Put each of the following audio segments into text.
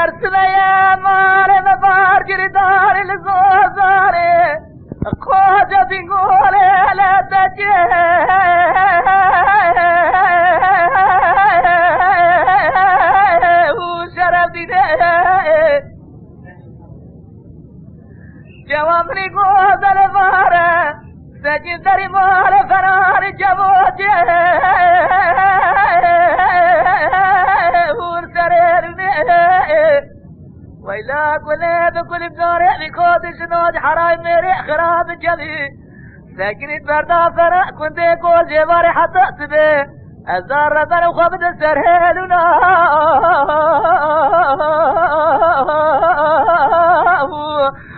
دلبر سوی مال مبار گردار لزوزاره خواجه بینگوله لدجه و شرف دیده جوامنی گوزل واره سجین داری مال فرار جواجه ور سررنه ویلا گله بکل بداره بکودش نوج حرای میره خراب جلی سکنیت بردا فرا کنده گل جواری حتی تبه ازار ربن و خوابد سرهلونا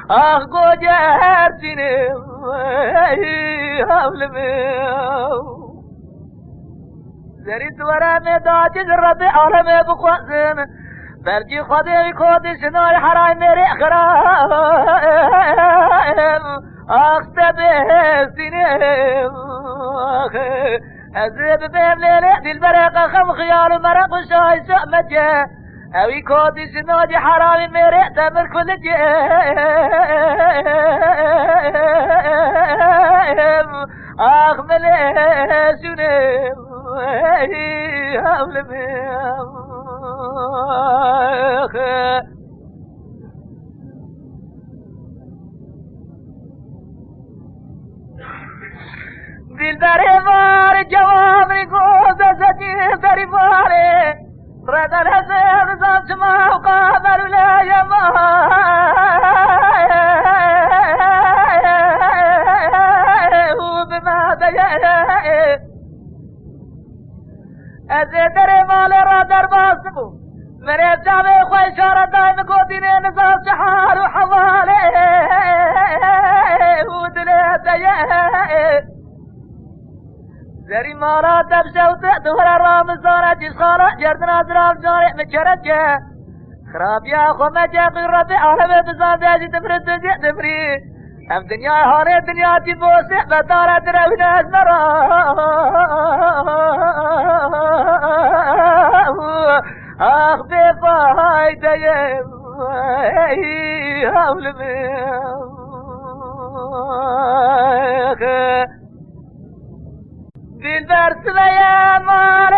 آخ گوجه هر سینه حول میو زرید ورم داجز رب عالم بخوزن برجی خودی کودش نای حرای میری خرام آخ سبه سینه ازرب بیم لیله دل برق خم خیال مرق شای سأمجه اوی کودش ناج حرامی میری تمر کل آخ ملیشونه حول میم دل داره وار جواب گوز زدی داری واره ردن هزار زن شما و قابل لایم و بماده از در مال را در باسمو مرد جامع خواه اشاره دایم گودینه نظام جحال و حواله و دل دیه زری مالا دبشه و دور رامزانه جسخانه جردن ازرام جانه مچرجه خرابیا خو مجاقی ربی عالم بزان دیجی دمری دمری هم دنیا هانه دنیا تی بوسه بداره دروین از مرا آخ بفایده حول میم دل بر سوی مال